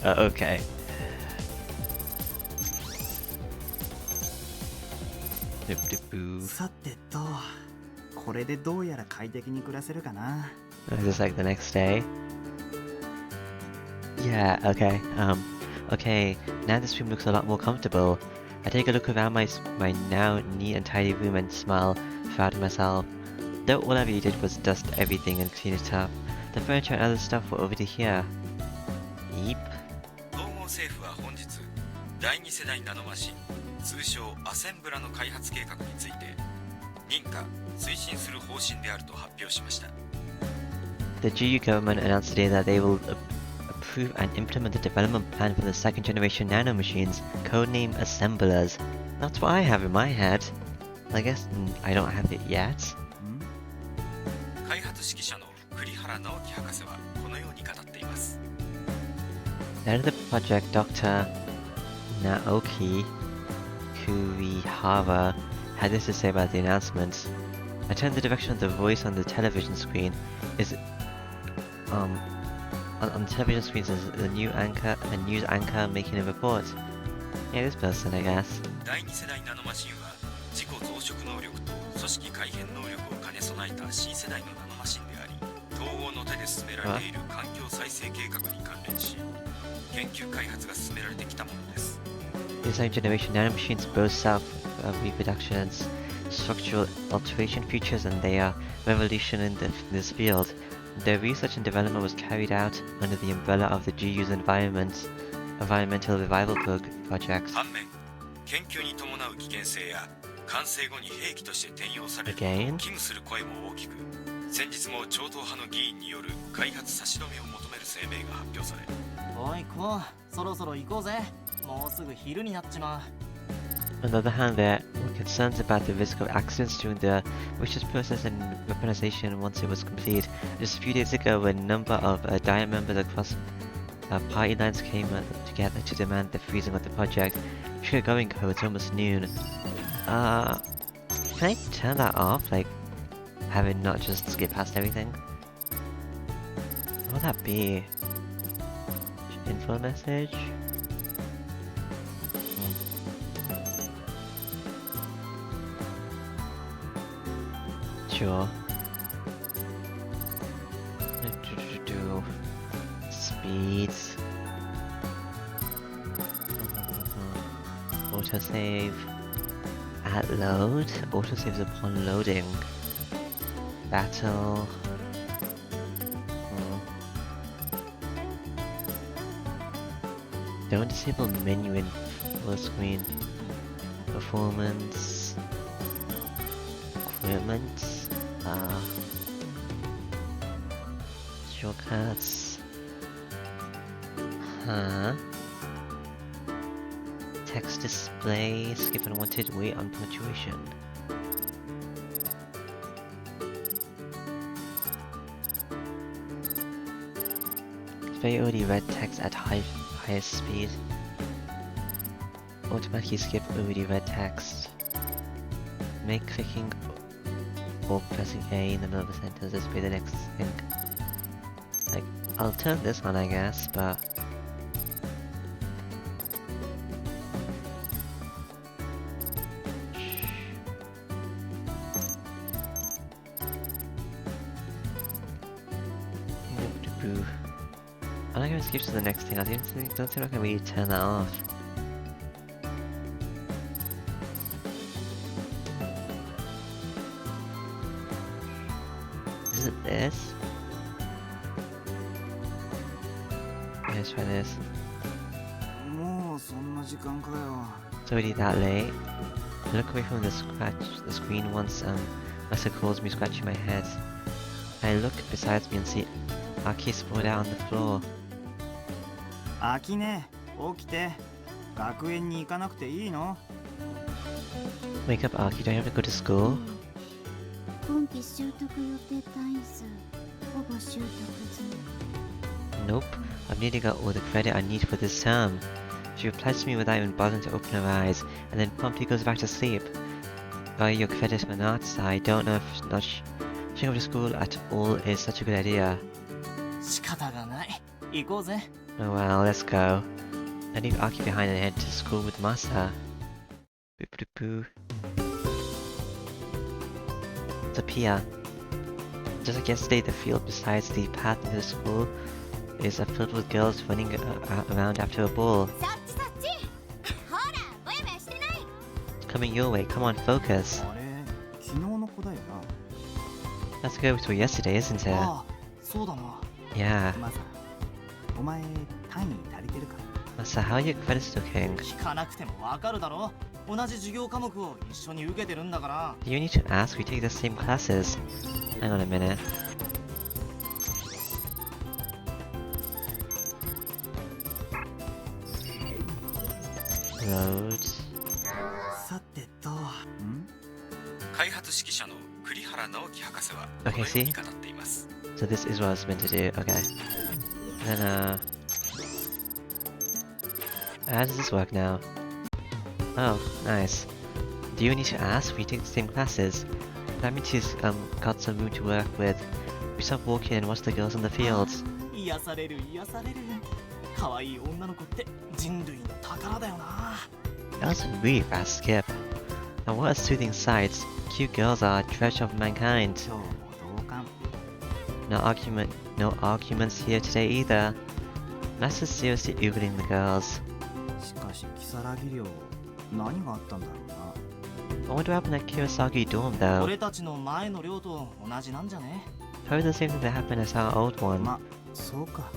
Okay. さてと、これでどうやら快適に暮らせるかな。 Is this like the next day? Yeah, okay. Okay, now this room looks a lot more comfortable. I take a look around my now neat and tidy room and smile, proud of myself. Though all I really did was dust everything and clean it up. The furniture and other stuff were over to here. Yeep. 統合政府は本日、第2世代ナノマシン、通称アセンブラの開発計画について、認可・推進する方針であると発表しました。The GU government announced today that they will approve and implement the development plan for the second generation nanomachines, codename Assemblers. That's what I have in my head. I guess I don't have it yet. 開発指揮者の栗原直樹博士はこのように語っています。The head of the project, Dr. Naoki Kurihara, had this to say about the announcement. I turned the direction of the voice on the television screen. On the television screens is a news anchor making a report. Yeah, this person, I guess. 第2世代ナノマシンは自己増殖能力と組織改変能力を兼ね備えた新世代のナノマシンであり、統合の手で進められている環境再生計画に関連し、研究開発が進められてきたものです。The second generation nanomachines boast self-reproduction and structural alteration features, and they are revolution in this field. Their research and development was carried out under the umbrella of the GU's environmental revival project. 反面、研究に伴う危険性や完成後に兵器として転用される Again? 危惧する声も大きく、先日も超党派の議員による開発差し止めを求める声明が発表され、おいこう、そろそろ行こうぜ。もうすぐ昼になっちまう。 On the other hand, there were concerns about the risk of accidents during the wishes process and weaponization once it was complete. Just a few days ago, a number of Diet members across party lines came together to demand the freezing of the project. We should get going, Ko. It's almost noon. Can I turn that off? Like, have it not just skip past everything? What would that be? Info message? Sure. Speeds. Autosave. At load. Autosaves upon loading. Battle. Don't disable menu in full screen. Performance. Equipment. Shortcuts. Text display. Skip unwanted. Wait on punctuation. Display already read text at highest speed. Automatically skip already read text. Make clicking or pressing A in the middle of a sentence display the next thing. Like, I'll turn this on, I guess, but I'm not gonna skip to the next thing. I don't think I can really turn that off. Is it this? Let's try this. もうそんな時間かよ。 It's already that late. I look away from the screen once Master calls me, scratching my head. I look besides me and see Aki sprawled out on the floor. あきね、起きて。学園に行かなくていいの？ Wake up, Aki. Don't you have to go to school? 今期習得予定単位数ほぼ習得済み。 Nope. I've nearly got all the credit I need for this term. She replies to me without even bothering to open her eyes, and then promptly goes back to sleep. Value your credit or not, I don't know if not showing up to school at all is such a good idea. 仕方がない。行こうぜ。Oh well, let's go. I leave Aki behind and head to school with Masa. Boo boo boo. It's up here. Just like yesterday, the field besides the path to the school is filled with girls running around after a ball. そっちそっちほらぼやぼやしてない It's coming your way. Come on, focus. あれ昨日の子だよ That's the girl we saw yesterday, isn't it? な。ああそうだな。 Yeah. マサお前単位足りてるか？ Masa, how are your credits looking? 聞かなくてもわかるだろ。同じ授業科目を一緒に受けてるんだから。 Do you need to ask? We take the same classes. Hang on a minute. Load. さてと、開発指揮者の栗原直樹博士は Okay, このよう see? に語っています。 So this is what I was meant to do. Okay. Then, how does this work now? Oh, nice. Do you need to ask? We take the same classes. That means he's got some room to work with. We stop walking and watch the girls in the fields. 癒される癒される。可愛い女の子って人類の宝だよな。 That was a really fast skip. And what a soothing sight. Cute girls are a treasure of mankind. 今日も同感。 No arguments here today either. Master's seriously oogling the girls. しかし如月寮何があったんだろうな。 I wonder what happened at Kurosaki dorm though. 俺たちの前の寮と同じなんじゃね？ Probably the same thing that happened as our old one. ま、そうか。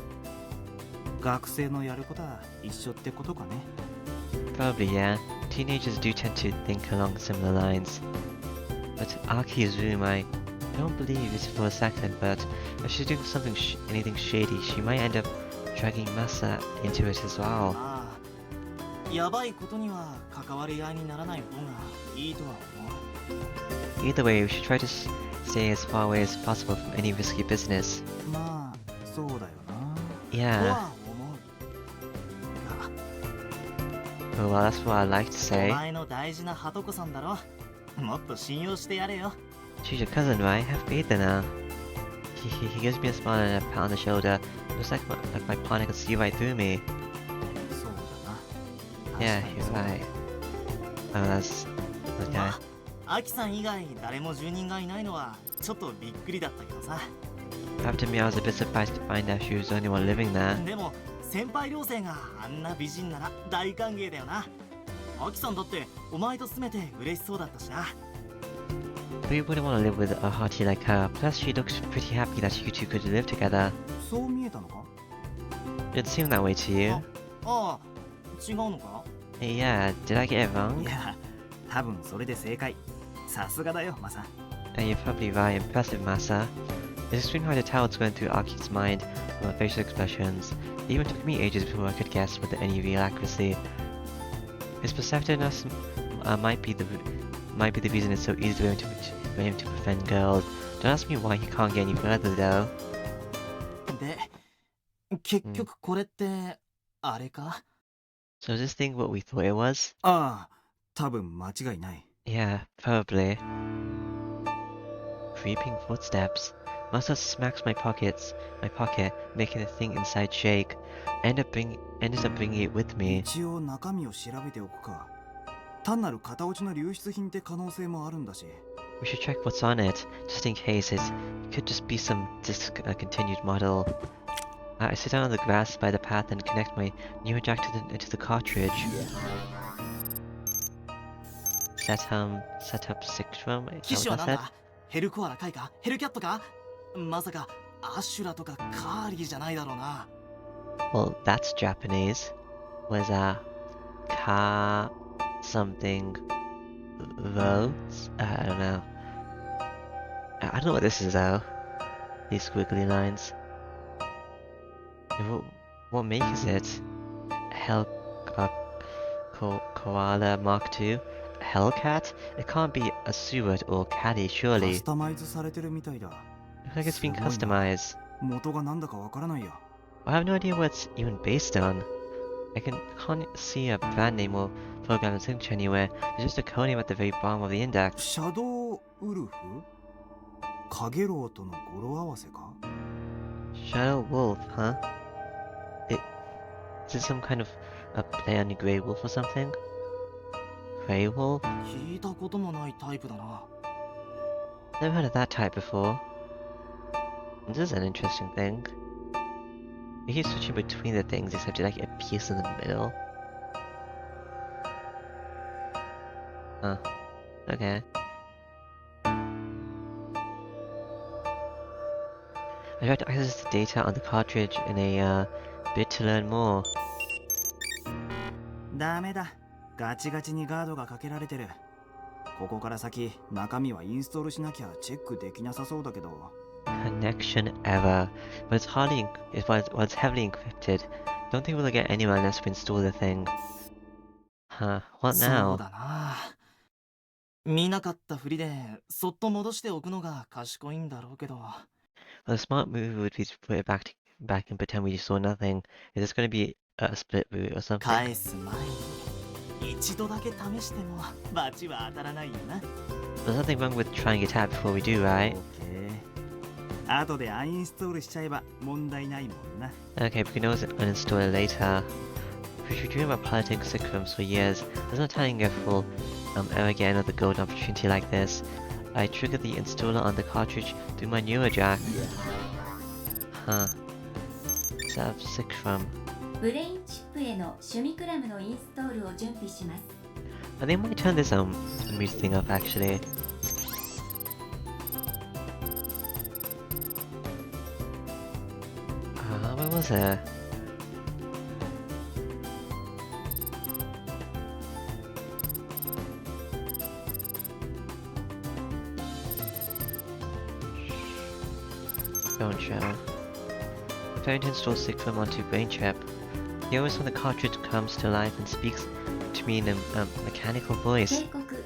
学生のやることは一緒ってことかね。 Probably, yeah. Teenagers do tend to think along similar lines. But Aki's room, I don't believe it's for a second, but if she's doing something anything shady, she might end up dragging Masa into it as well. ああ、やばいことには関わり合いにならない方がいいとは思う。 Either way, we should try to stay as far away as possible from any risky business. まあ、そうだよな。 Yeah. とは思う。 Oh well, that's what I like to お say. 前の大事なハトコさんだろ。もっと信用してやれよ。 She's your cousin, right? Have faith in her. He gives me a smile and a pat on the shoulder. Looks like my partner could see right through me. そうだな。 Yeah, 確かに you're そうだ right. Oh, that's okay. まあ、アキさん以外誰も住人がいないのはちょっとびっくりだったけどさ。 After me, I was a bit surprised to find out she was the only one living there. でも先輩寮生があんな美人なら大歓迎だよな。アキさんだってお前と住めて嬉しそうだったしな。 We wouldn't want to live with a hottie like her. Plus, she looks pretty happy that you two could live together. そう見えたのか？ Did it seem that way to you? ああ、違うのか？ Hey, yeah, did I get it wrong? いや、多分それで正解。さすがだよ、マサ。 You're probably right. Impressive, Masa. It's extremely hard to tell what's going through Aki's mind from her facial expressions. It even took me ages before I could guess with any real accuracy. His perceptiveness might be the reason it's so easy for him to defend girls. Don't ask me why he can't get any further though. で、結局これってあれか？ So is this thing what we thought it was? ああ、多分間違いない。 Yeah, probably. Creeping footsteps. Must have smacks my pocket, making the thing inside shake. Ended up bringing it with me. 一応中身を調べておくか。単なる型落ちの流出品って可能性もあるんだし。 We should check what's on it, just in case it could just be some discontinued model. I sit down on the grass by the path and connect my new jack to the cartridge. Set up Spectrum. 機 Is 種は that なん what that said? だ？ヘルコアラカイか？ヘルキャットか？まさかアシュラとかカーリーじゃないだろうな。 Well, that's Japanese. Was car something votes? I don't know. I don't know what this is though. These squiggly lines. What make is it? Koala Mark II? Hellcat? It can't be a Seward or Caddy, カ surely. スタマイズされてるみたいだ。 Looks like it's been すごいな。 customized. 元がなんだかわからないや。 I have no idea what it's even based on. I can't see a brand name or program signature anywhere. There's just a code name at the very bottom of the index. シャドウウルフ？カゲロウとの語呂合わせか？ Shadow Wolf, huh? this some kind of a play on the Grey Wolf or something? Grey Wolf? 聞いたこともないタイプだな。 Never heard of that type before. This is an interesting thing. You keep switching between the things except you like a piece in the middle. Huh. Okay. I tried to access the data on the cartridge in a bid to learn more. ダメだ。ガチガチにガードがかけられてる。ここから先、中身はインストールしなきゃチェックできなさそうだけど。 Connection error. But it's hardly it's heavily encrypted. Don't think we'll get anyone unless we install the thing. Huh. What そう now? だな。見なかったふりで、そっと戻しておくのが賢いんだろうけど。 Well, the smart move would be to put it back and pretend we saw nothing. Is this going to be a split route or something? 返す前に、一度だけ試しても、バチは当たらないよな。 There's nothing wrong with trying it out before we do, right? 後でアンインストールしちゃえば問題ないもんな。 Okay, we can always uninstall it later. We've been dreaming about piloting Simulacrums for years. There's no telling if we'll ever get another golden opportunity like this. I triggered the installer on the cartridge through my neurojack. Huh. Set up Simulacrum. ブレインチップへのシュミクラムのインストールを準備します。 I think we might turn this mute thing off actually. Where was it? Don't show. Trying to install Simulacrum onto brain chip. The voice on the cartridge comes to life and speaks to me in a mechanical voice. 警告。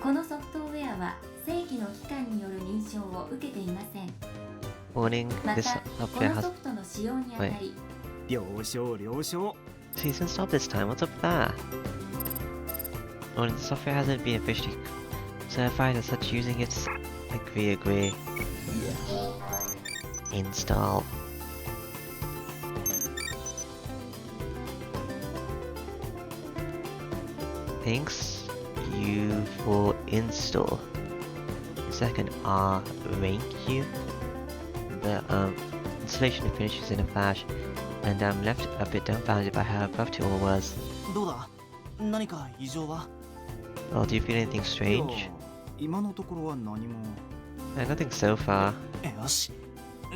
このソフトウェアは正規の機関による認証を受けていません。 Warning, ま this た、こ software の has... ソフトの使用にあたり、 了承了承。 Please install this time, what's up with that? Warning, the software hasn't been officially certified as such using it. Agree. Install. Thanks you for install. Second R rank you. The installation finishes in a flash, and I'm left a bit dumbfounded by how abrupt it all was. どうだ？何か異常は？ Oh, do you feel anything strange? 今のところは何も。 Nothing so far. よし。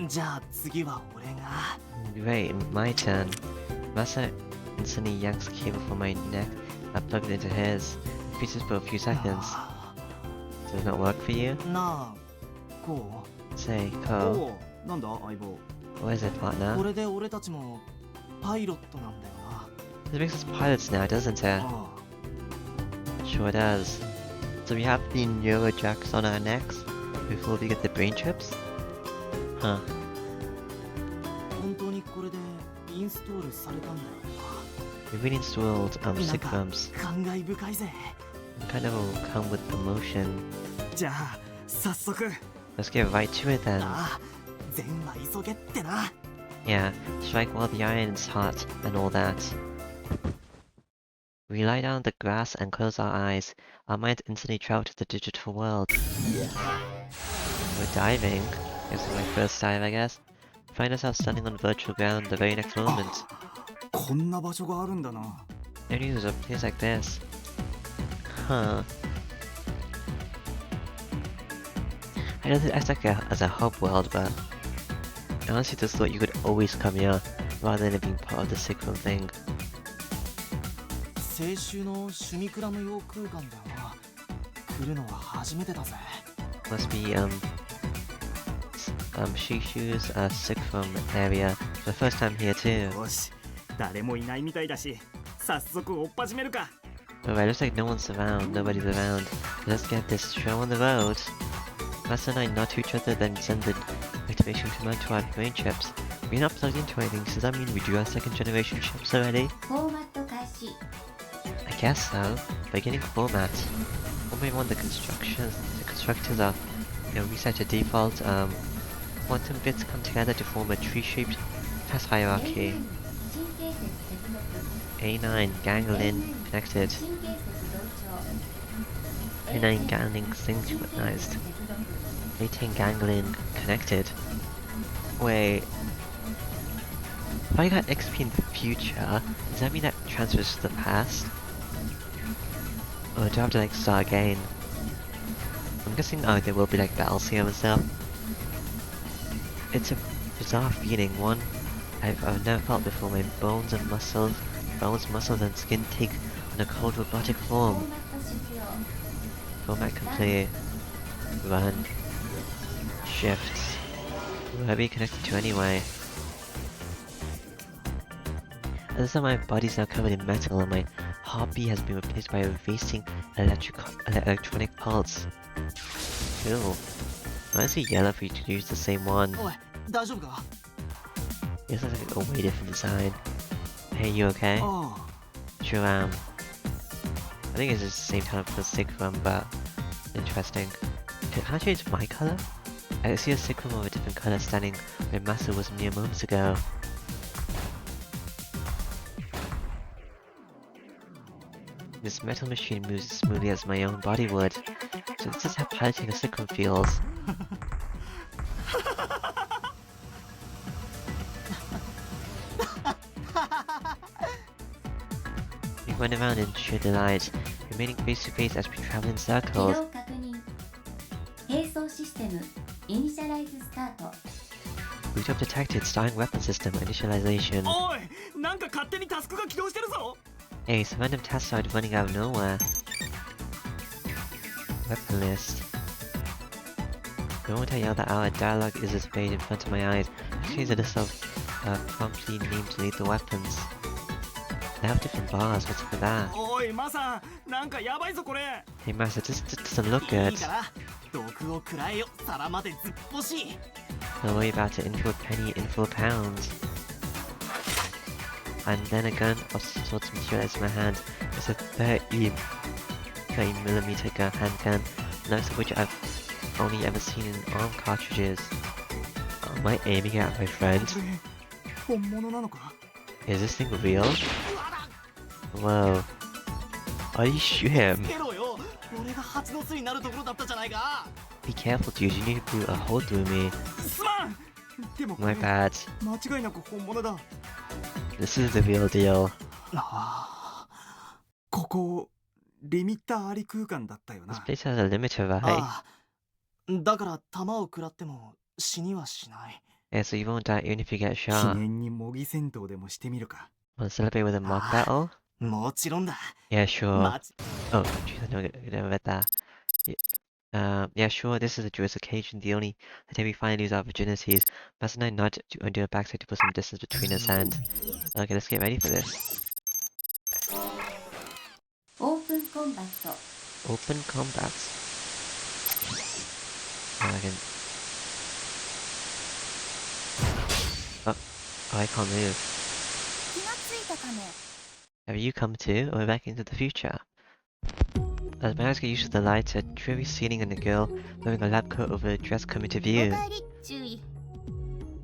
じゃあ次は俺が。 Great, my turn. Masa instantly yanks the cable from my neck. I plugged it into his. It freezes for a few seconds. Does it not work for you? なあ、こ Say, う。 Ko. おう、なんだ相棒。 What is it, こ partner? れで俺たちもパイロットなんだよな。 This makes us pilots now, doesn't it? あ Sure does. So we have the neurojacks on our necks before we get the brain chips? Huh. あ、本当にこれでインストールされたんだよ We really installed な。なんか Simulacrums. 感慨深いぜ。 Kind of will come with emotion. じゃあ早速。 Let's get right to it then. ああ、善は急げってな。 Yeah, strike while the iron is hot and all that. We lie down on the grass and close our eyes. Our minds instantly travel to the digital world. We're diving. This is my first dive, I guess. Find ourselves standing on virtual ground the very next moment. こんな場所があるんだな。 No news of a place like this. Huh. I don't think I like it as a hub world, but I honestly just thought you could always come here rather than it being part of the Simulacrum thing. 青春のシュミクラム用空間だよな。来るのは初めてだぜ。 Must be Shishu's Simulacrum area. The first time here too. よし、誰もいないみたいだし、早速追っ始めるか。 Alright, looks like no one's around, nobody's around. Let's get this show on the road. Master and I nod to each other, then send the activation command to our brain chips. We're not plugged into anything, so does that mean we do have second generation chips already? フォーマット開始。 I guess so. Beginning format. One by one the constructors are reset to default. Quantum bits come together to form a tree-shaped task 電 hierarchy. 源神経節接 A9 ganglion connected. A9 ganglion synchronized. A10 ganglion connected. Wait. If I got XP in the future, does that mean that transfers to the past? Or do I have to like start again? I'm guessing there will be like battles here and stuff. It's a bizarre feeling, one I've never felt before. My bones, muscles and skin take on a cold robotic form. Format complete. Run. Shifts. Where are we connected to anyway? As though my body's now covered in metal and my heartbeat has been replaced by a racing electronic pulse. Cool. Why is it yellow for you to use the same one? おい、大丈夫か？ This looks like a way different design. Hey, you okay? あ Sure am. I think it's just the same kind of Simulacrum, but interesting. Did I change my color? I see a Simulacrum of a different color standing where Masa was mere moments ago. This metal machine moves as smoothly as my own body would. So this is how piloting a Simulacrum feels. We went around in sheer delight, remaining face to face as we travel in 起 circles. 動確認並走システムイニシャライズスタート Boot up detected, starting weapon system initialization. おい、なんか勝手にタスクが起動してるぞ。 Hey, some random tasks started running out of nowhere. Weapon list. The moment I yell that out, a dialogue is displayed in front of my eyes, which contains a list of promptly named lethal weapons. They have different bars, what's up with that? おい、マサ、なんかやばいぞこれ。 Hey Master, this doesn't look い good. いから、毒を食らえよ、皿までずっぽし。 Don't worry about it, in for a penny, in for a pound. And then a gun of some sort materialized in my hand. It's a 30mm gun, handgun, most of which I've only ever seen in ARM cartridges. Am I aiming at my friend? これ、本物なのか？ Is this thing real? Whoa. Are you shoot him? けろよ、俺が蜂の巣になるところだったじゃないか。 Be careful, dude. You need to boot a hole through me. すまん。でもこ My れ bad. 間違いなく本物だ。 This is the real deal. ああ、ここリミッターあり空間だったよ This な。 place has a limiter, right? ああ、だから弾を食らっても死にはしない。 Yeah, so you won't die even if you get 記 shot. 念に模擬戦闘でもしてみるか。 Want to celebrate with a mock battle? もちろんだ。 Yeah, sure. まち Oh, jeez, I never read that. Yeah, sure, this is a joyous occasion, the day we finally lose our virginities. Master and I nod to undo our backside to put some distance between us and... Okay, let's get ready for this. オープンコンバット Open combat. Oh, I can... Oh, I can't move. 気がついたかね。 Have you come too, or back into the future? As my eyes get used to the lights, a dreary ceiling and a girl wearing a lab coat over a dress come into お view. かえり、注意。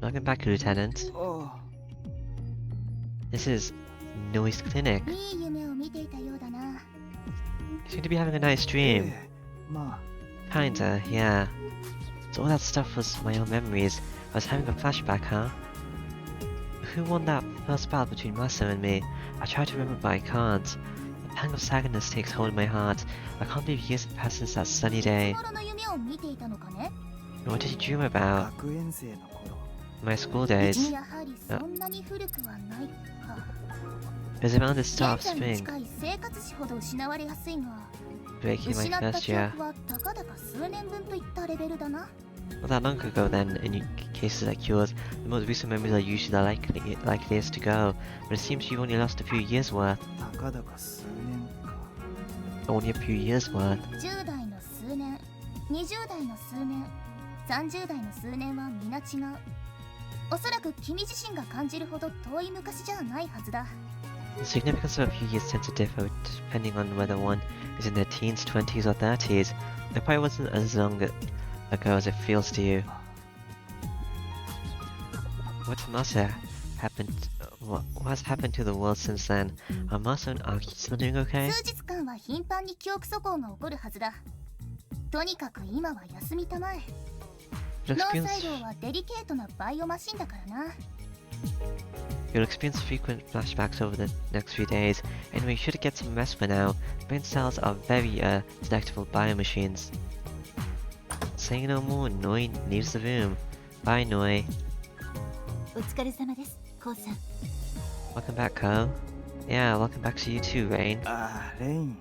Welcome back, Lieutenant. あ This is Noise Clinic. いい夢を見ていたようだな。 You seem to be having a nice あ、 dream. ま Kinda, yeah. So all that stuff was my own memories. I was having a flashback, huh? Who won that first battle between Master and me? I try to remember, but I can't. A pang of sadness takes hold of my heart. I can't believe years have passed since that sunny い day. つ頃の夢を見ていたのかね。 What did you dream あ、 about? 学園生の頃。 My school 別 days. にやはりそんなに古くはないか。 It was around the start of 現在に spring, 近い生活史ほど失われやすいが、 breaking 失 my った first 記 year. 憶はたかだか数年分といったレベルだな。 Not that long ago then, in cases like yours, the most recent memories are usually the likeliest to go, but it seems you've only lost a few years worth. たかだか数年か。 Only a few years worth. 10代の数年、20代の数年、30代の数年は皆違う。おそらく君自身が感じるほど遠い昔じゃないはずだ。 The significance of a few years tends to differ depending on whether one is in their teens, 20s, or 30s. It probably wasn't as long ago as it feels to you. What's Master? happened? What's happened to the world since then? Are Master and Aki still doing okay? 数日間は頻繁に記憶阻抗が起こるはずだ。とにかく今は休みたまえ。 You'll 脳 experience, 細胞はデリケートなバイオマシンだからな。 you'll experience frequent flashbacks over the next few days. Anyway, you should get some rest for now. Brain cells are very detectable biomachines. Saying no more, Noi leaves the room. Bye, Noi. お疲れ様です、コウさん。 Welcome back, Ko. Yeah, welcome back to you too, Rain. ああ、レイン。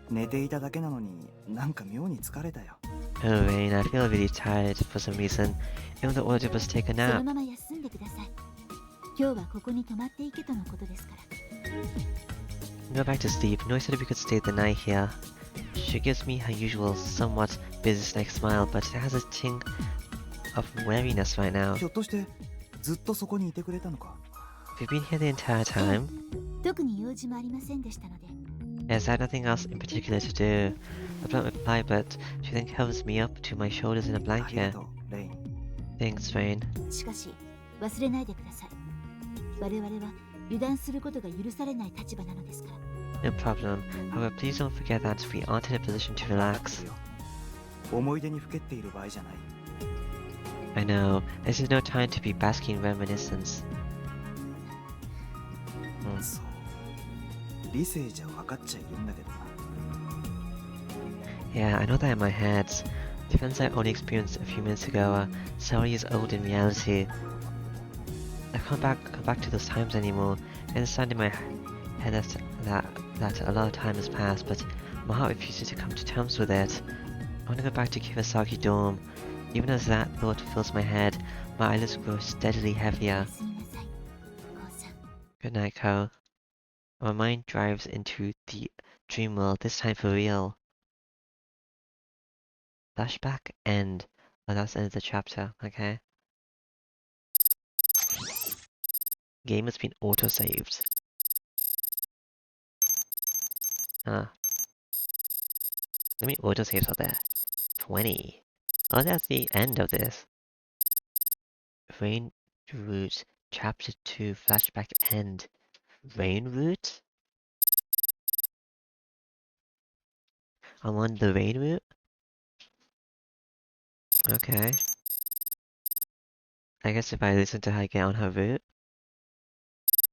寝ていただけなのになんか妙に疲れたよ。 Oh, Rain, I feel really tired for some reason. Even the order was take a その nap. まま休んでください。今日はここに泊まっていけとのことですから。 Go back to sleep. Noi said we could stay the night here. She gives me her usual, somewhat businesslike smile, but it has a ting of wariness right now. ひょっとしてずっとそこにいてくれたのか。 Have you been here the entire time? 特に用事もありませんでしたので。 Yes, I had nothing else in particular to do. I don't reply, but she then covers me up to my shoulders in a あり blanket. がとう、レイン。 Thanks, Rain. しかし忘れないでください。我々は油断することが許されない立場なのですから。 No problem. However, please don't forget that we aren't in a position to わかっ relax. てるよ。思い出にふけっている場合じゃない。 I know. This is no time to be basking in reminiscence. そう。理性じゃ分かっちゃいるんだけどな。 Yeah, I know that in my head. The events I only experienced a few minutes ago are several years old in reality. I can't come back to those times anymore. I understand in my head that a lot of time has passed, but my heart refuses to come to terms with it. I want to go back to Kawasaki Dome. Even as that thought fills my head, my eyelids grow steadily heavier. すみなさい、コウさん。 Good night, Ko. My mind drives into the dream world, this time for real. Flashback end. Oh, that's the end of the chapter, okay. Game has been auto-saved. Ah. How many auto-saves are there? 20. Oh, that's the end of this. Rain Route, Chapter 2, Flashback End. Rain Route? I'm on the rain route? Okay. I guess if I listen to her get on her route.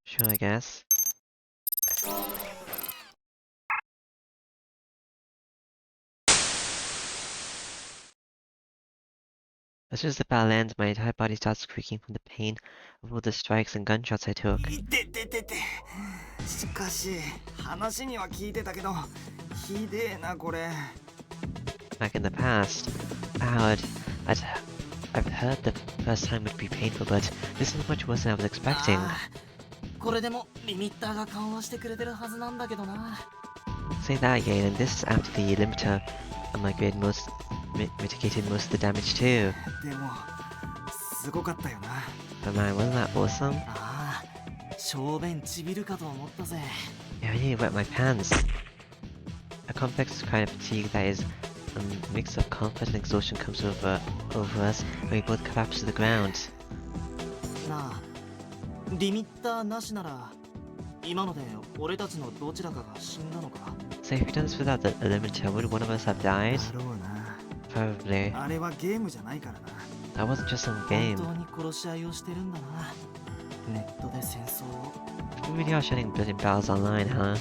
Sure, I guess. As soon as the battle ends, my entire body starts creaking from the pain of all the strikes and gunshots I took. いてててて。しかし話には聞いてたけどひでえなこれ。 Back in the past, I've heard the first time would be painful, but this is much worse than I was expecting. ああこれでもリミッターが緩和してくれてるはずなんだけどな。 Say that again, and this is after the limiter on my grid mitigated most of the damage too. でもすごかったよな。 But man, wasn't that awesome? ああ小便ちびるかと思ったぜ。 It really wet my pants. A complex kind of fatigue that is a mix of comfort and exhaustion comes over us when we both collapse to the ground. なあリミッターなしなら今ので俺たちのどちらかが死んだのか。 So if we done this without the limiter, would one of us have died? だろうな。 Probably. あれはゲームじゃないからな。 That wasn't just some 本 game. 当に殺し合いをしてるんだな。ネットで戦争を。 We really are shedding blood in battles online, huh?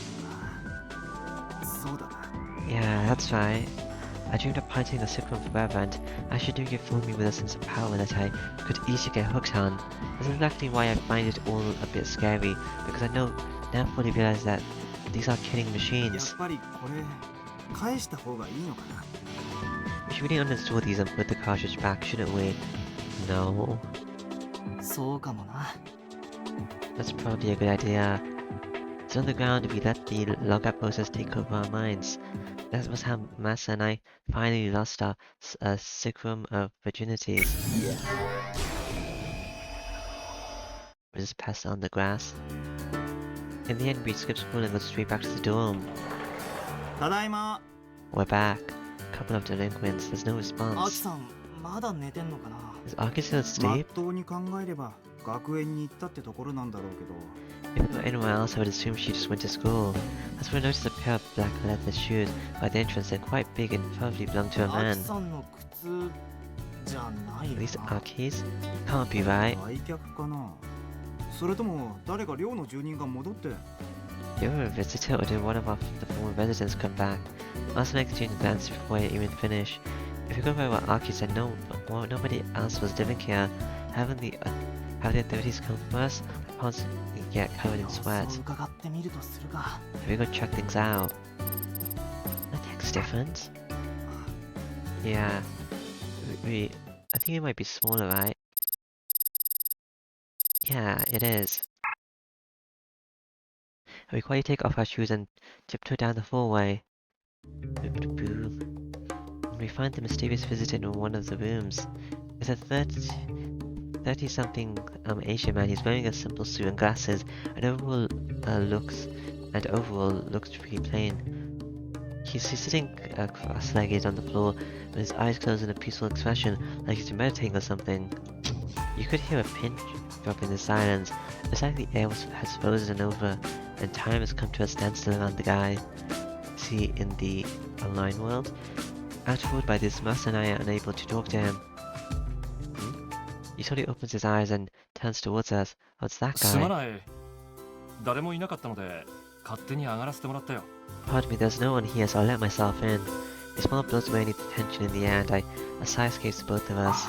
そうだな。 Yeah, that's right. I dreamed of piloting the Simulacrum forever, and actually doing it for me with a sense of power that I could easily get hooked on. That's exactly why I find it all a bit scary, because I know now fully realize that these are killing やっ machines. ぱりこれ返した方がいいのかな。 We should really uninstall these and put the cartridge back, shouldn't we? No. そうかもな。 That's probably a good idea. So on the ground, we let the logout process take over our minds. That was how Massa and I finally lost our Simulacrum of virginities. We just passed on the grass. In the end, we skipped school and got straight back to the dorm. ただいま。 We're back. Couple of delinquents. There's no アキ response. さんまだ寝てんのかな。 Is Aki still まっ asleep? とうに考えれば学園に行ったってところなんだろうけど。 If it were anyone else, I would assume she just went to school. That's when I noticed a pair of black leather shoes by the entrance. They're quite big and probably belong to a ア man. キさんの靴じゃない At least な。 Aki's? Can't be right. 来客かな。それとも誰か寮の住人が戻って。 You're a visitor, or did one of the former residents come back? Must make the advance before I even finish. If you go by what Aki said, nobody else was living here. Have the authorities come for us? I constantly get covered in 様子 sweat. を伺ってみるとするか。 Have we go check things out? Nothing's different. Yeah. I think it might be smaller, right? Yeah, it is. We quietly take off our shoes and tiptoe down the hallway. Boom. We find the mysterious visitor in one of the rooms. It's a 30-something Asian man. He's wearing a simple suit and glasses, and overall looks pretty plain. He's sitting cross-legged on the floor with his eyes closed in a peaceful expression, like he's meditating or something. You could hear a pin drop in the silence. It's like the air has frozen over, and time has come to a standstill around the guy. See in the online world? Outruled by this, Master and I are unable to talk to him. He slowly opens his eyes and turns towards us. What's that すま guy? ない。誰もいなかったので勝手に上がらせてもらったよ。 Pardon me, there's no one here, so I'll let myself in. The smile blows away any tension in the air, and a sigh escapes both of us.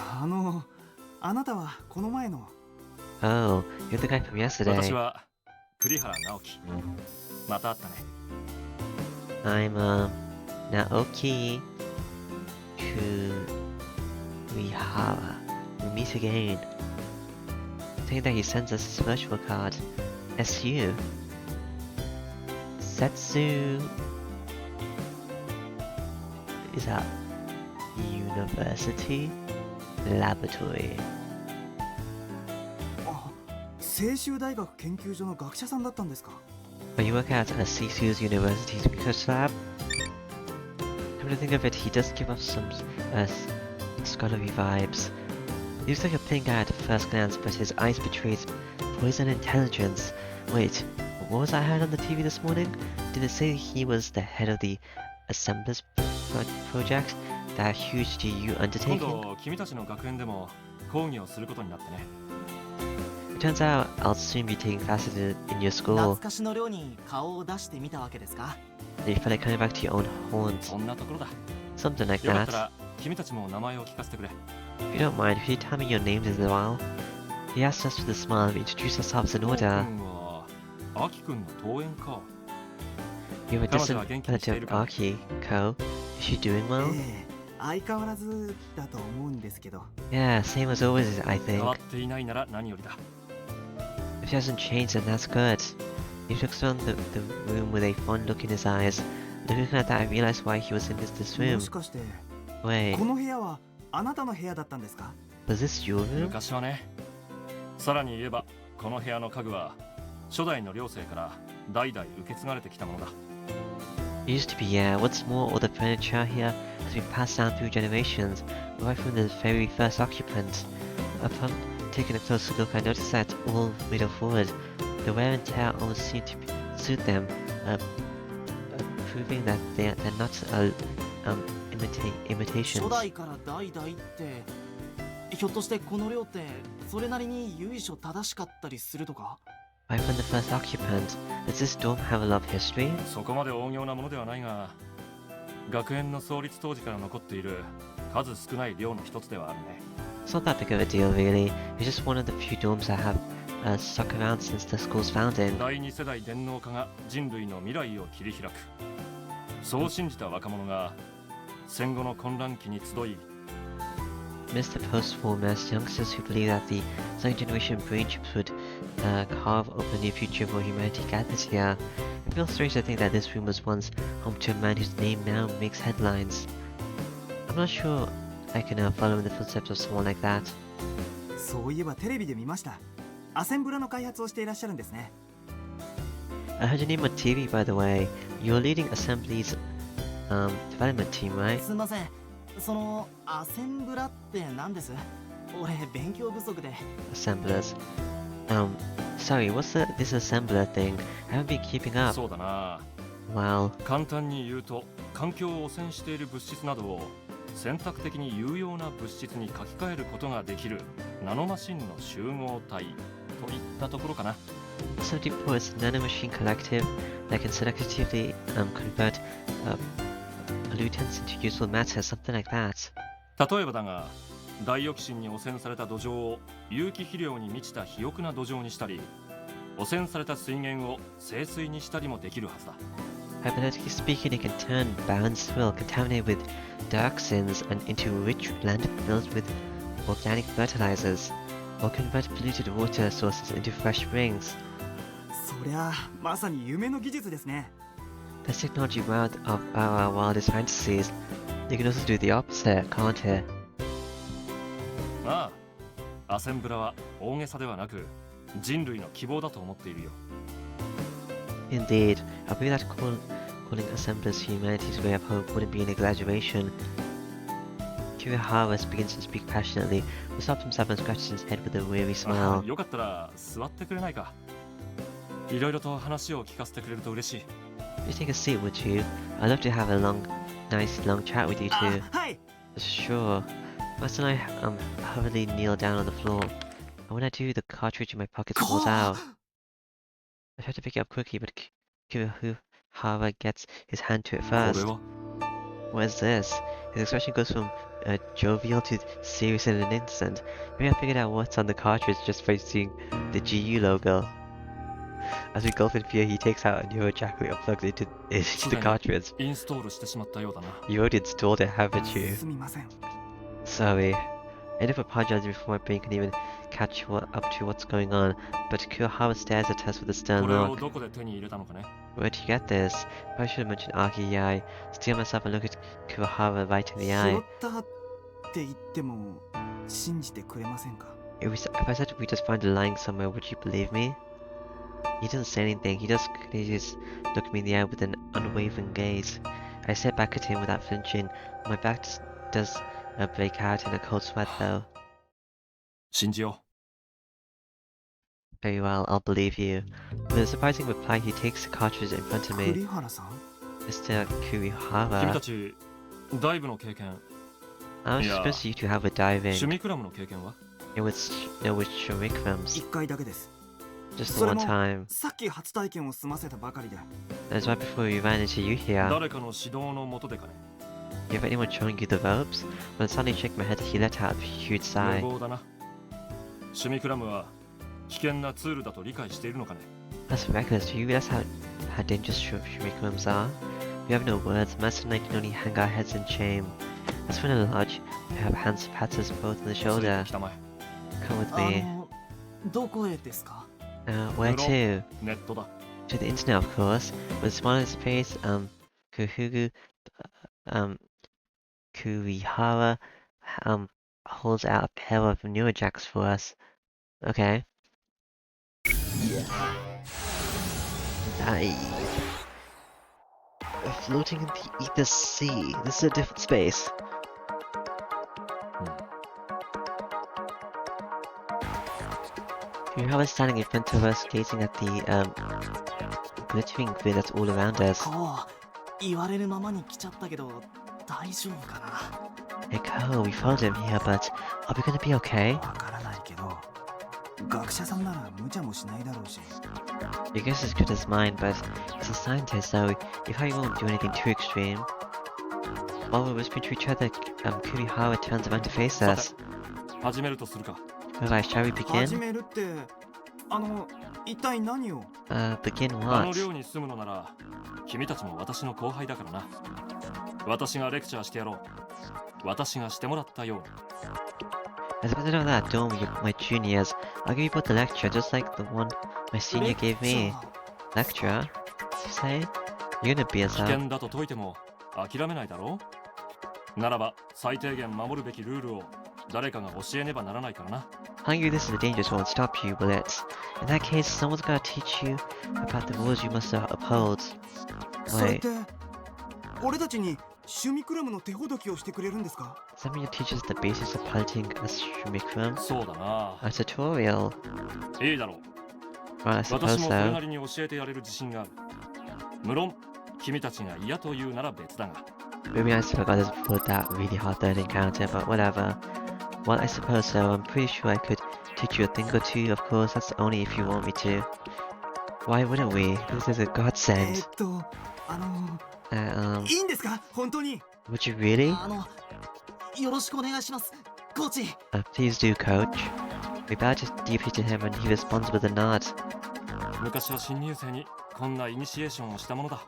あなたはこの前の。 Oh, you're the guy from 私 yesterday. は栗原直樹。また会ったね。 I'm, Naoki Kurihara. We meet again. Saying that he sends us his virtual card. SU. Setsu. Is that University Laboratory? あ、青州大学研究所の学者さんだったんですか。 But you work at CSU's University's research lab? Come to think of it, he does give off some scholarly vibes. He looks like a plain guy at first glance, but his eyes betray poison intelligence. Wait, what was I heard on the TV this morning? Did it say he was the head of the Assemblers project? That huge GU 今 undertaking? 度君たちの学園でも講義をすることになってね。 It turns out I'll soon be taking classes in your 懐 school. かしの寮に顔を出してみたわけですか。 And you feel like coming back to your own haunt. そんなところだ。 Something like よかった that. ら君たちも名前を聞かせてくれ。 If you don't mind, if you tell me your names in a while. He asked us with a smile. We introduced ourselves in こう order. 君はアキ君の登園か。 You're a 彼 distant 女は元気にしてい relative る of か。 Aki, Ko. Is she doing え well? え、相変わらずだと思うんですけど。 Yeah, same as always, I 変わ think. っていないなら何よりだ。 If he hasn't changed, then that's good. He looks around the room with a fond look in his eyes. Looking at that, I realized why he was in this も room. しかして Wait, この部屋はあなたの部屋だったんですか。 was this your room? 昔はね。さらに言えばこの部屋の家具は初代の寮生から代々受け継がれてきたものだ。 It used to be, yeah. What's more, all the furniture here has been passed down through generations, right from the very first occupant. Upon taking a closer look, I noticed that all made of wood. The wear and tear almost seem to suit them, proving that they're not imitations. 初代から代々って、ひょっとしてこの寮ってそれなりに由緒正しかったりするとか。 Right from the first occupant, does this dorm have a lot of history? そこまで大行なものではないが、学園の創立当時から残っている数少ない寮の一つではあるね。 It's not that big of a deal, really. It's just one of the few dorms that have stuck around since the school's founding. 第二世代電脳化が人類の未来を切り開く。そう信じた若者が戦後の混乱期に集い、 Mr. Postformers, youngsters who believe that the second generation brain chips would carve open a new future for humanity gathered here. It feels strange to think that this room was once home to a man whose name now makes headlines. I'm not sure I can follow in the footsteps of someone like that. そういえばテレビで見ました。アセンブラの開発をしていらっしゃるんですね。 I heard your name on TV, by the way. You're leading Assembly's development team, right? すみません。そのアセンブラって何です？俺勉強不足で。 Assemblers. Sorry, what's this assembler thing? I haven't been keeping up. そうだな。 Well, 簡単に言うと、環境を汚染している物質などを選択的に有用な物質に書き換えることができるナノマシンの集合体といったところかな。74 is a nanomachine collective that can selectively convert pollutants into useful matter, something like that. 例えばだが、ダイオキシンに汚染された土壌を有機肥料に満ちた肥沃な土壌にしたり、汚染された水源を清水にしたりもできるはずだ。Hypothetically speaking, it can turn barren soil contaminated with dioxins and into rich land filled with organic fertilizers, or convert polluted water sources into fresh springs. そりゃまさに夢の技術ですね。 This technology wild of our wildest fantasies. You can also do the opposite, can't it? ああ、アセンブラは大げさではなく人類の希望だと思っているよ。 Indeed, I believe that calling assemblers humanity's way of hope wouldn't be an exaggeration. Kirihara begins to speak passionately, but stops himself and scratches his head with a weary ああ、 smile. よかったら座ってくれないか。いろいろと話を聞かせてくれると嬉しい。 Just take a seat, would you? I'd love to have a nice long chat with you あ two. はい。 Sure. Master and I hurriedly kneel down on the floor, and when I do, the cartridge in my pocket falls out. I try to pick it up quickly, but Kirihara gets his hand to it これ first. は What is this? His expression goes from jovial to serious in an instant. Maybe I figured out what's on the cartridge just by seeing the GU logo. As we gulp in fear, he takes out a newer jack and plugs it into the cartridge. インストールしてしまったようだな。 You already installed it, haven't you? すみません。 Sorry. I end up apologizing before my brain can even catch up to what's going on, but Kirihara stares at us with a こ stern れを look. どこで手に入れたのかね。 Where'd you get this? I should have mentioned Aki-ai. Steal myself and look at Kirihara right in the 拾 eye. ったって言っても信じてくれませんか？ If I said we just find it lying somewhere, would you believe me? He doesn't say anything. He just look me in the eye with an unwavering gaze. I stare back at him without flinching. My back does break out in a cold sweat, though. 信じよ Very well, I'll believe you. With a surprising reply, he takes the cartridge in front of me. 栗原さん？ Mr. う。君た Kirihara, ちダイブの経験、 I'm Yeah. supposed you to have a シ diving. ュミクラムの経験は？ It was Shurikrams. 一回だけです。 Just the それ one も time. さっき初体験を済ませたばかりで。 That was right before we ran into you here. 誰かの指導のもとでかね。 You have anyone showing you the ropes? When I suddenly shook my head, he let out a huge 無 sigh. 謀だな。シュミクラムは危険なツールだと理解しているのかね。 That's reckless. Do you realize how dangerous Shurikrams are? We have no words. Master and I can only hang our heads in shame. As for the lodge, we have hands pats us both on the ついて shoulder. きたまえ。 Come with me. どこへですか？ Where to? ネットだ。 To the internet, of course. With a smile on his face, Kurihara, holds out a pair of Neurojacks for us. Okay. Aye. Floating in the ether sea. This is a different space. Kurihara is standing in front of us, gazing at the glittering grid that's all around us. こう言われるままに来ちゃったけど大丈夫かな？ Echo, we followed him here, but are we gonna be okay? わからないけど、学者さんなら無茶もしないだろうし。 Your guess is good as mine, but he's a scientist, so he probably won't do anything too extreme. While we're whispering to each other, Kurihara turns around to face さ us. て、始めるとするか。 Alright, shall we 始 begin? めるって一体何を？ Begin あの what? 寮に住むのなら、君たちも私の後輩だからな。私がレクチャーしてやろう。私がしてもらったように。 As a result of that, don't we, my juniors? I'll give you both a lecture, just like the one my senior gave me. Lecture? You say? You're gonna be us 危 up. 険だと解いても諦めないだろう。ならば最低限守るべきルールを誰かが教えねばならないからな。 Telling you this is dangerous won't stop you, will it? In that case, someone's gotta teach you about the rules you must uphold. それって俺たちにシュミクラムの手ほどきをしてくれるんですか？ Simulator teaches the basics of piloting a Simulacrum. そうだな。 A tutorial. いいだろう。 Well, I 私 suppose もそれ so. なりに教えてやれる自信がある。無論君たちが嫌と言うなら別だが。 Maybe I still got to put that really hard third encounter, but whatever. Well, I suppose so. I'm pretty sure I could teach you a thing or two. Of course, that's only if you want me to. Why wouldn't we? This is a godsend. いいんですか本当に。 Would you really? よろしくお願いしますコーチ。 Please do, coach. We bow to deeply to him and he responds with a nod. 昔は新入生にこんなイニシエーションをしたものだ。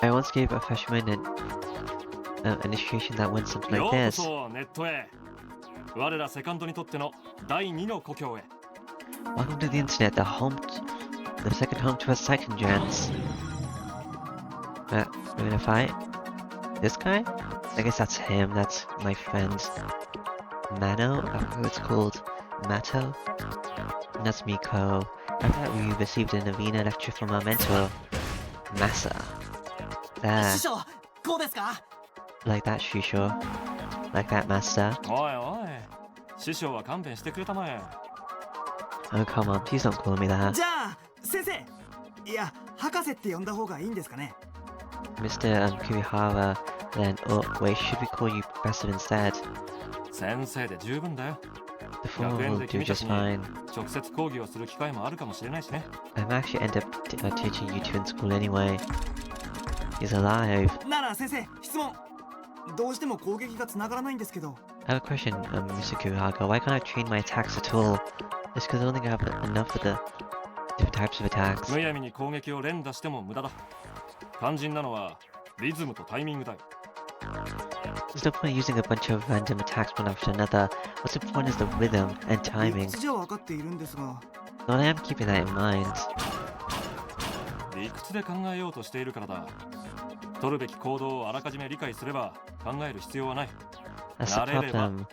I once gave a freshman an initiation that went something よ like うこ this. そネットへ。我らセカンドにとっての第2の故郷へ。 Welcome to the internet, the second home to us second gens. We're gonna fight? This guy? I guess that's him, that's my friend. Mano? I forgot what it's called. Mato? And that's Miko. I thought we received an arena lecture from our mentor, Masa. There. 師匠こうですか。 Like that, Shusho. Like that, Master. おいおい、師匠は勘弁してくれたまえ。 Oh, come on, please don't call me that. じゃあ先生。いや博士って呼んだ方がいいんですかね。 Mr. Kurihara, then, oh, wait, should we call you Professor instead? 先生で十分だよ。 The former 学園 will で do 君た just ちに fine. 直接講義をする機会もあるかもしれないしね。 I might actually end up teaching you two in school anyway. He's alive. なら先生質問。どうしても攻撃がつながらないんですけど。 I have a question, Mr. Kurihara. Why can't I train my attacks at all? It's because I don't think I have enough of the different types of attacks. むやみに攻撃を連打しても無駄だ。肝心なのはリズムとタイミングだよ。 There's no point using a bunch of random attacks one after another. What's important is the rhythm and 理 timing. 屈じゃ分かっているんですが。 No, I am keeping that in mind. 理屈で考えようとしているからだ。取るべき行動をあらかじめ理解すれば考える必要はない。 That's the 慣れれば。 problem.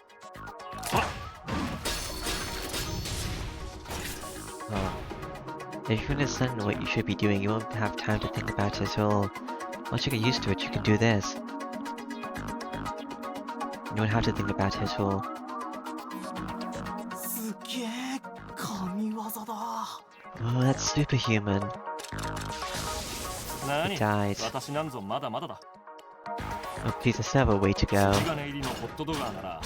Oh. If you understand what you should be doing, you won't have time to think about it at all. Once you get used to it, you can do this. You won't have to think about it at all. すげえ神業だ。 Oh, that's superhuman. 何 He died. 私なんぞまだまだだ。 Oh, please, I still have a way to go. 筋金入りのホットドガーなら、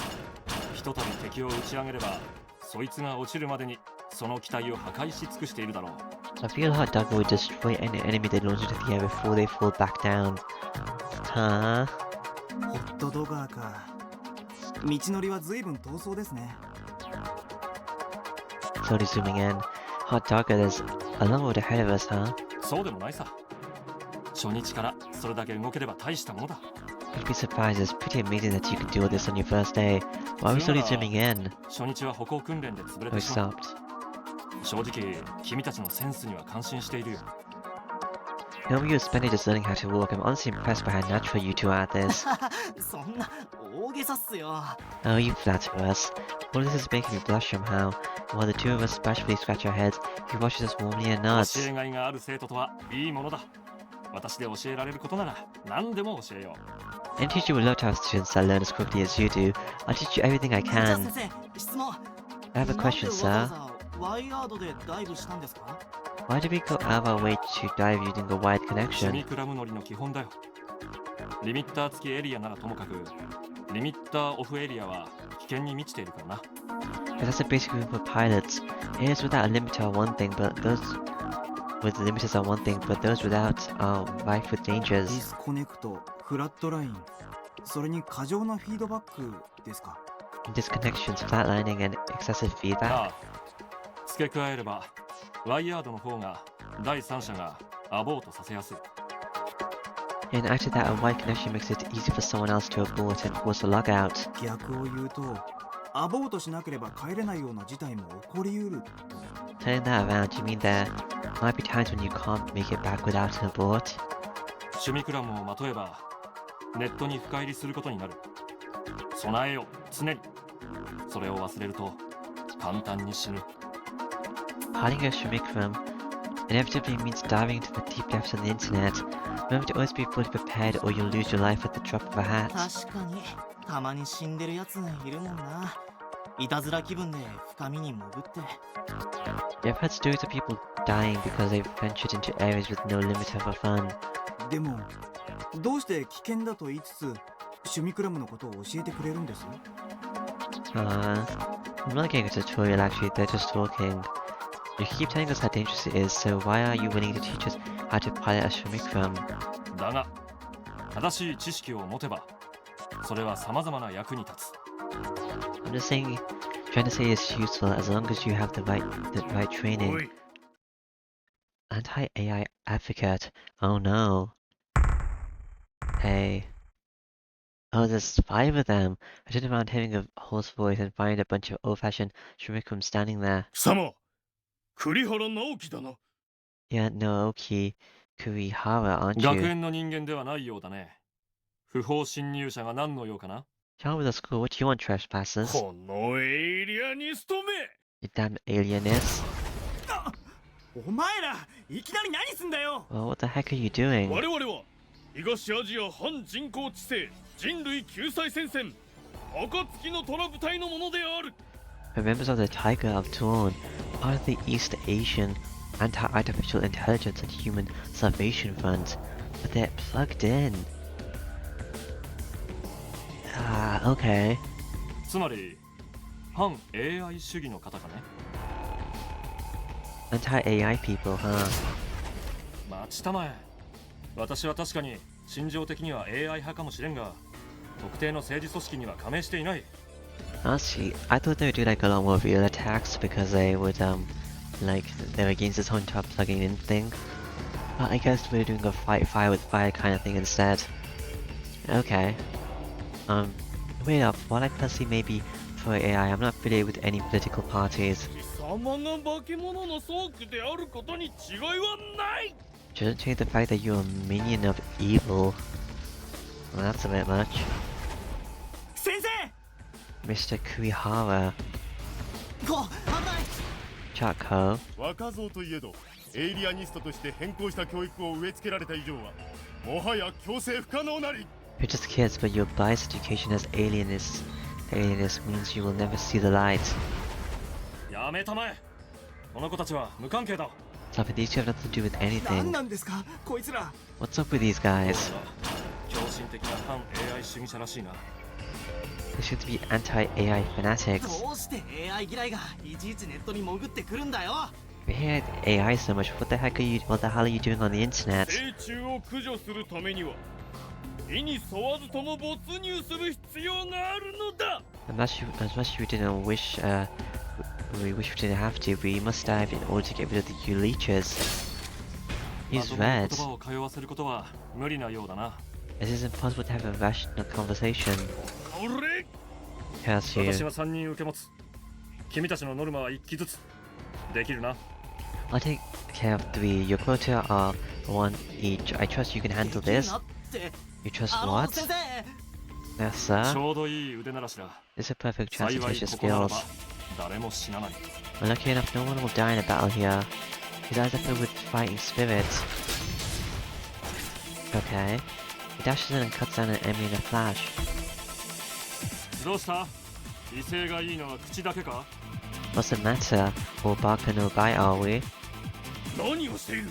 ひとたび敵を打ち上げれば、そいつが落ちるまでにその機体を破壊し尽くしているだろう。 I feel hot dog would destroy any enemy they launch into the air before they fall back down. Huh? ホットドガーか。道のりは随分遠そうですね。 Slowly zooming in. Hot dog, there's a long road ahead of us, huh? そうでもないさ。初日からそれだけ動ければ大したものだ。 You'd be surprised, it's pretty amazing that you can do all this on your first day. Why are we slowly zooming in? 初日は歩行訓練で潰れ Oh, て he しまう。 stopped. 正直、君たちのセンスには感心しているよ。 You know, you're spending just learning how to walk. I'm honestly impressed by how natural you two are at this. そんな大げさっすよ。 Oh, you flatter us. All this is making me blush somehow. While the two of us bashfully scratch our heads, he watches us warmly and 教 nods. えがいがある生徒とはいいものだ。私で教えられることなら何でも教えよう。 Any teacher would love to have students that learn as quickly as you do. I'll teach you everything I じゃあ can. 先生質問。 I have a question, なんでわ sir. ざわざワイヤードでダイブしたんですか。 Why did we go out of our way to dive using a wide シ connection? ミクラム乗りの基本だよ。リミッター付きエリアならともかく、リミッターオフエリアは危険に満ちているからな。 But that's a basic rule for pilots. Areas without a limiter are one thing, but those with limiters are one thing, but those without are rife with ディ dangers. スコネクト、フラットライン、それに過剰なフィードバックですか。 Disconnections, flatlining, and excessive あ feedback. あ、付け加えれば、ワイヤードの方が第三者がアボートさせやすい。 And after that, a wide connection makes it easy for someone else to abort and force a logout. 逆を言うと、アボートしなければ帰れないような事態も起こりうる。 Turning that around, you mean there might be times when you can't make it back without an abort? シュミクラムをまとえば、ネットに深入りすることになる。備えよ、常に。それを忘れると、簡単に死ぬ。Hiding a Simulacrum inevitably means diving into the deep depths of the internet. Remember to always be fully prepared or you'll lose your life at the drop of a hat. 確かにたまに死んでるやつがいるもんな。いたずら気分で深みに潜って。You've heard stories of people dying because they've ventured into areas with no limit for fun. でもどうして危険だと言いつつシュミクラムのことを教えてくれるんです？ I'm not getting a tutorial actually, they're just talking. You keep telling us how dangerous it is, so why are you willing to teach us how to pilot a Simulacrum? だが正しい知識を持てばそれは様々な役に立つ。 I'm just saying, trying to say it's useful as long as you have the right training. Anti-AI advocate. Oh no. Hey. Oh, there's 5 of them. I turned around hearing a hoarse voice and find a bunch of old-fashioned Simulacrum standing there. 貴様、栗原直樹だな。 Yeah, Naoki Kurihara, aren't 学 you? 園の人間ではないようだね。不法侵入者が何の用かな？ You're with the school, what do you want, trespassers? このエイリアニストめ。 You damn alienists. お前らいきなり何すんだよ。 Well, what the heck are you doing? 我々は東アジア反人工知性人類救済戦線暁の虎部隊のものである。 We're members of the Tiger of Dawn, part of the East Asian Anti-Artificial Intelligence and Human Salvation Fund, but they're plugged in. Ah, okay. つまり反 AI 主義の方かね。 Anti-AI people, huh? 待ちたまえ。私は確かに心情的には AI 派かもしれんが、特定の政治組織には加盟していない。 Honestly, I thought they would do like a lot more real attacks because they would like they're against this whole entire plugging in thing. But I guess we're doing a fight fire with fire kind of thing instead. Okay. Wait up, while I personally may be for AI, I'm not affiliated with any political parties. 貴様が化け物の倉庫であることに違いはない。 Shouldn't change the fact that you're a minion of evil. Well, that's a bit much. 先生。 Mr. Kurihara. こ危ない。 Chako. 若造といえどエイリアニストとして変更した教育を植え付けられた以上はもはや強制不可能なり。 You're just kids, but your biased education as alienists. Alienist means you will never see the light. やめたまえ。この子たちは無関係だ。 Stop it, these two have nothing to do with 何 anything. なんですかこいつら。 What's up with these guys? 狂信的な反 AI 主義者らしいな。 They seem to be anti-AI fanatics. どうして AI 嫌いがいちいちネットに潜ってくるんだよ。 We hear AI so much. What the hell are you doing on the internet? 米中を駆除するためには意に沿わずとも没入する必要があるのだ。 As much as we didn't wish, we wish we didn't have to. We must dive in order to get rid of the U leeches. He's まともな red. 言葉を通わせることは無理なようだな。 It is impossible to have a rational conversation. これ Curse you. 私は3人受け持つ。君たちのノルマは1機ずつ。できるな。 I'll take care of 3. Your quota are 1 each. I trust you can handle できる this. なって。 You trust 先 what? 生。 Yes, ち sir. ょうどいい腕鳴らしだ。 This is a perfect chance 幸 to い test your ここなら skills. ば誰も死なない。 We're lucky enough, no one will die in a battle here. His eyes are filled with fighting spirits. Okay. He dashes in and cuts down an enemy in a flash. どうした？威勢がいいのは口だけか？ What's the matter? All bark and no bite, are we? 何をしている。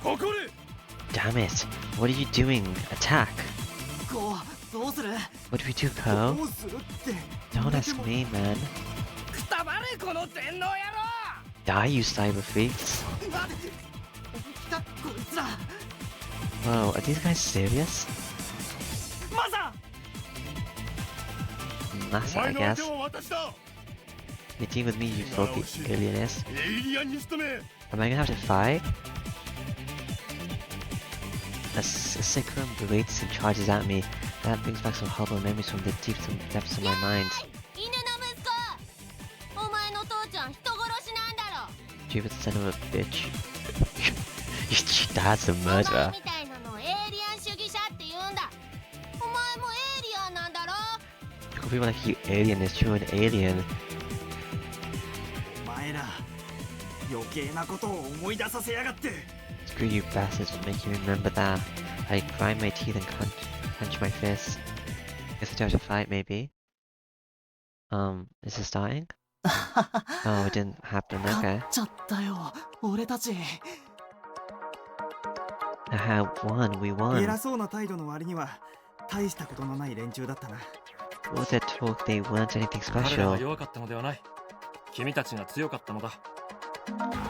ここで Damn it! What are you doing? Attack! こうどうする。 What do we do, Ko? どうするって。 Don't ask me, man. くたばれこの電脳野郎。 Die, you cyber freaks! 待て。来たこいつら。 Whoa, are these guys serious? マサ。 Massa, お I 前の相 guess. 手は私だ。 You team with me, you filthy alienist. エイリアニストめ。 Am I gonna have to fight? A Simulacrum berates and charges at me. That brings back some horrible memories from the depths of my mind. 犬の息子。お前の父ちゃん人殺しなんだろ。 Stupid son of a bitch. Your dad's a お前 murderer. みたいなのエイリアン主義者って言うんだ。お前もエイリアンなんだろ。 People like you alien is true an alien. お前ら余計なことを思い出させやがって。 Screw you bastards for making me remember that. I grind my teeth and clench my fists. Guess I tried to fight, maybe. Is it starting? Oh, it didn't happen, 勝っ okay. ちゃったよ俺たち。 I have won, we 偉 won. そうな態度の割には大したことのない連中だったな。 All that talk, they weren't anything 彼らは special. 弱かったのではない。君たちが強かったのだ。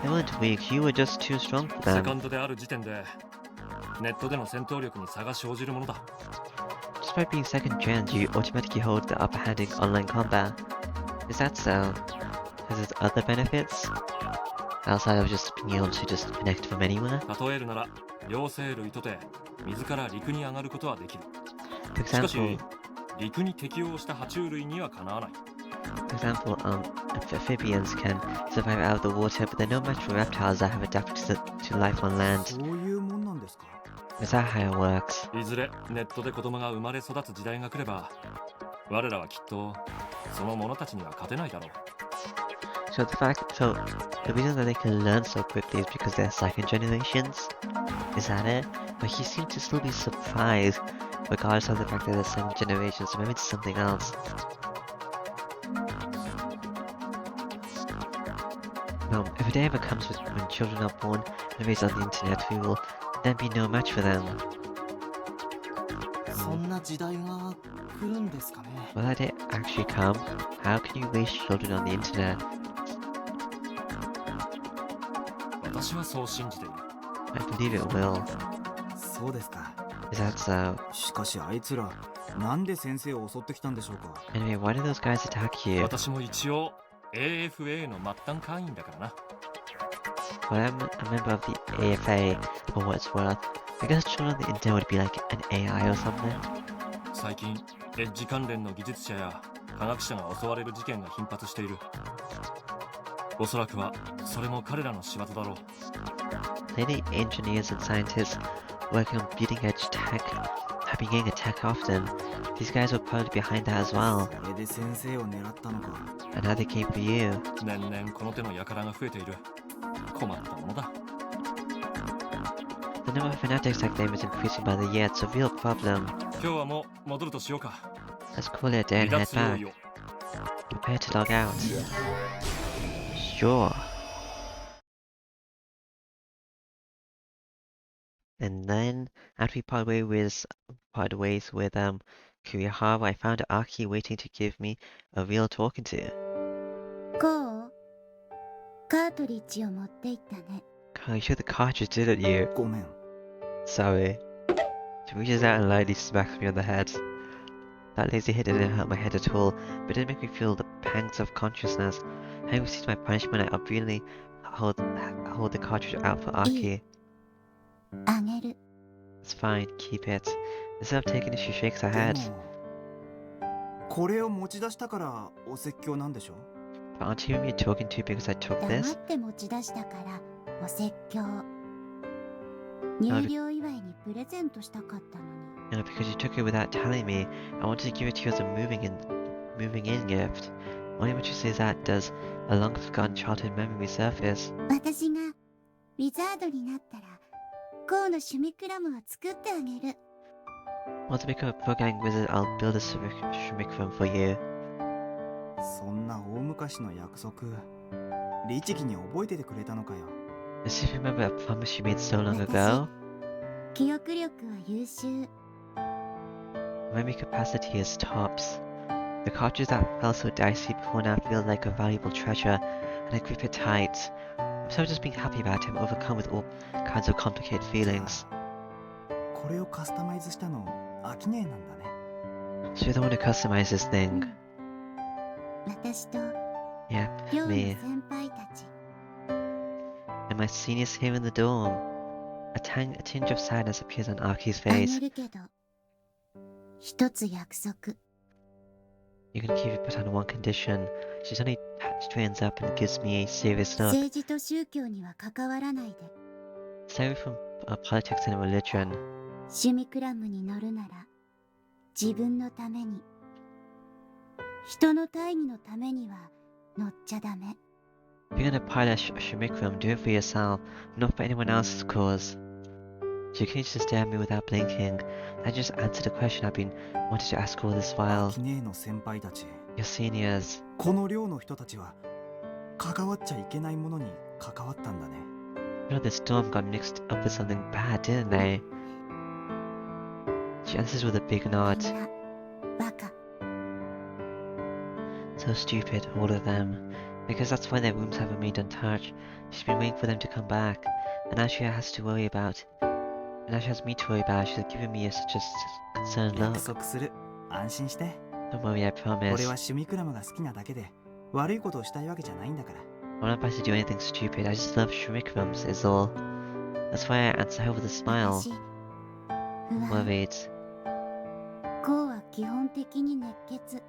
They weren't weak, you were just too strong for セカ them. ンドである時点でネットでの戦闘力に差が生じるものだ。 Just by being second gen, you automatically hold the upper hand in online combat. Is that so? Has it other benefits? Outside of just being able to just connect from anywhere? 例えるなら両生類とて水から陸に上がることはできる。 For しかし example, 陸に適応した爬虫類にはかなわない。 amphibians can survive out of the water, but they're no match for reptiles that have adapted to life on land. そういうもんなんですか。 Is that how it works? いずれネットで子供が生まれ育つ時代が来れば我らはきっとその者たちには勝てないだろう。 So the reason that they can learn so quickly is because they're second generations? Is that it? But he seemed to still be surprised, regardless of the fact that they're second generations, so maybe it's something else. If a day ever comes when children are born and raised on the internet, we will then be no match for them. そんな時代が来るんですかね。 Will that day actually come? How can you raise children on the internet? 私はそう信じている。 I believe it will. そうですか。 Is that so? しかしあいつらなんで先生を襲ってきたんでしょうか。 Anyway, why did those guys attack you? 私も一応 AFA の末端会員だからな。 Well, I'm a member of the AFA, for what it's worth. I guess children on the internet would be like an AI or something. 最近エッジ関連の技術者や科学者が襲われる事件が頻発している。おそらくはそれも彼らの仕業だろう。 Many engineers and scientists working on bleeding-edge tech have been getting attacked often. These guys were probably behind that as well. それで先生を狙ったのか。 And now they came for you. 年々この手の輩が増えている。困ったものだ。 The number of fanatics like them is increasing by the year. It's a real problem. 今日はもう戻るとしようか。 Let's call it a day 離 and head 脱用 back. 意を。 Prepare to log out. Sure. And then, after we parted ways with Kurihara, I found Aki waiting to give me a real talking to. こうカートリッジを持って行ったね。 God, you showed the cartridge, didn't you? ごめん。 Sorry. She reaches out and lightly smacks me on the head. That lazy hit didn't hurt my head at all, but it did make me feel the pangs of consciousness. Having received my punishment, I obediently hold the cartridge out for Aki. あげる。 It's fine, keep it. Instead of taking it, she shakes her で head. もこれを持ち出したからお説教なんでしょ。 But aren't you who you're talking to because I took 黙 this? って持ち出したからお説教。入寮祝いにプレゼントしたかったのに。 No, because you took it without telling me. I wanted to give it to you as a moving in gift. Only when you say that does a long forgotten childhood memory surface. 私がウィザードになったらコウの趣味クラムを作ってあげる。 Once I become a programming wizard, I'll build a Simulacrum for you. そんな大昔の約束、律儀に覚えててくれたのかよ。 Does you remember a promise you made so long ago? 記憶力は優秀。 Memory capacity is tops. The cartridge that felt so dicey before now feels like a valuable treasure, and I grip it tight. I'm so just being happy about him, overcome with all kinds of complicated feelings. これをカスタマイズしたのアキネーなんだね。 So you're the one who customized this thing. 私と Yep, 寮の me. 先輩たち。 And my seniors here in the dorm. A tinge of sadness appears on Aki's あげ face. るけど一つ約束。 You can keep it but on one condition. She suddenly straightens up and gives me a serious look. 政治と宗教には関わらないで。 Stay away from politics and religion. 趣味クラムに乗るなら自分のために、人の大義のためには乗っちゃダメ。If you're gonna pilot Simulacrum, do it for yourself, not for anyone else's cause. She continues to stare at me without blinking. I just answered the question I've been wanting to ask all this while. 秋音の先輩たち、 Your seniors. この寮の人たちは関わっちゃいけないものに関わったんだね。 You know, the storm got mixed up with something bad, didn't they? She answers with a big みん nod. なバカ。 So stupid, all of them. Because that's why their rooms have remained untouched. She's been waiting for them to come back. And now she has to worry about... And now she has me to worry about. She's giving me such a concerned 約 look. 束する。安心して。 Don't worry, I 俺 promise. はシュミクラムが好きなだけで悪いことをしたいわけじゃないんだから。 I'm not about to do anything stupid. I just love Simulacrums, is all. That's why I answer her with a smile. 私不安。 Worried. こうは基本的に熱血。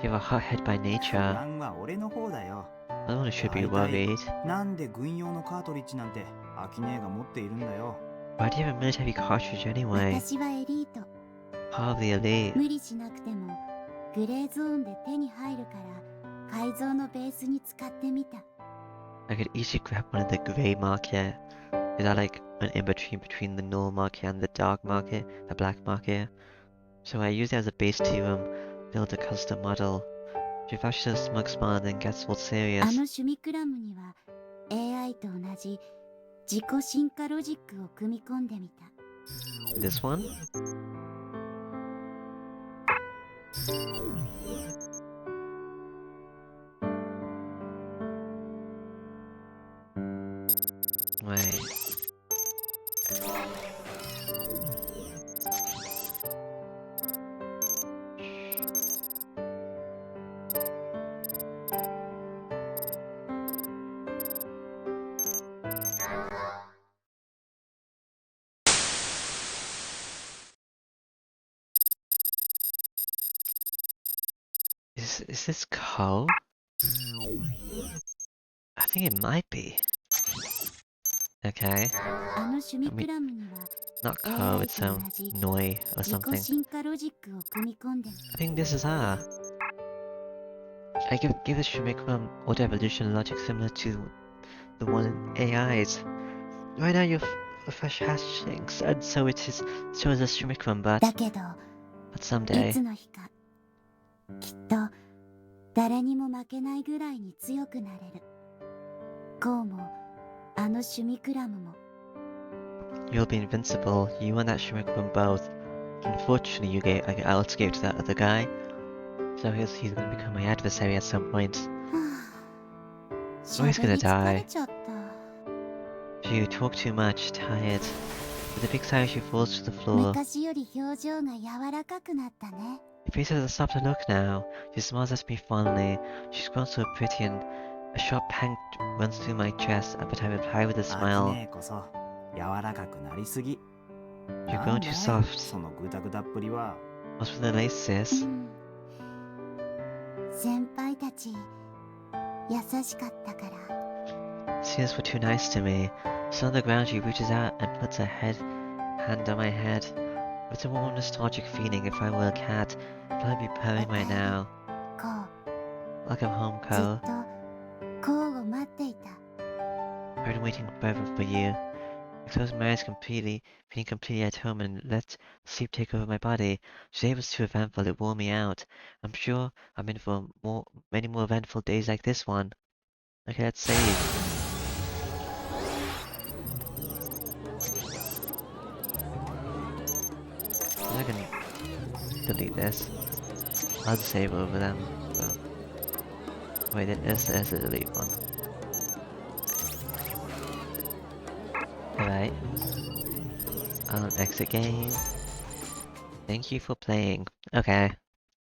You have a hot head by 不 nature. 安は俺の方だよ。 No one should be worried. なんで軍用のカートリッジなんて秋音が持っているんだよ。 Why do you have a military cartridge anyway? 私はエリート。 Part of the elite. 無理しなくてもグレーゾーンで手に入るから改造のベースに使ってみた。 I could easily grab one of the grey market. Is that like an in-between the null market and the dark market, the black market? So I use it as a base to build a custom model. She flashes a smug smile and then gets all あ serious. のシュミクラムには AI と同じ自己進化ロジックを組み込んでみた。 This one? Wait. Is this code? I think it might be. Okay. あのシュミクラムには Not code, it's Noi or 自己 something. 進化ロジックを組み込んでみた。 I think this is her. I give the Simulacrum auto evolution logic similar to the one in AI's. Right now you're fresh hatchlings, and so it is shows us Simulacrum, but だけど but い someday つの日かきっと誰にも負けないぐらいに強くなれる。こうもあのシュミクラムも。 you'll be invincible. You and that Simulacrum both. Unfortunately, you escaped that other guy, so he's gonna become my adversary at some point. は Oh, he's あ、 gonna 喋り疲れ die. ちゃった。 You talk too much, tired. With a big sigh, she falls to the floor. 昔より表情が柔らかくなったね。 Your face has a softer look now. She smiles at me fondly. She's grown so pretty, and a sharp pang runs through my chest, but I reply with a 秋 smile. 音こそ柔らかくなりすぎ。 You're なん grown だ too い soft. そのグダグダっぷりは。 What's with the lace, う sis? ん先輩たち優しかったから。 Seniors were too nice to me. So on the ground, she reaches out and puts her hand on my head. It's a warm, nostalgic feeling. If I were a cat, I'd probably be purring right now. こ Welcome home, うず Ko. っとこうを待っていた。 I've been waiting forever for you. I closed my eyes completely, feeling completely at home, and let sleep take over my body. Today was too eventful, it wore me out. I'm sure I'm in for many more eventful days like this one. Okay, let's save. I can delete this. I'll just save over them. So. Wait, there's a delete one. Alright. Exit game. Thank you for playing. Okay.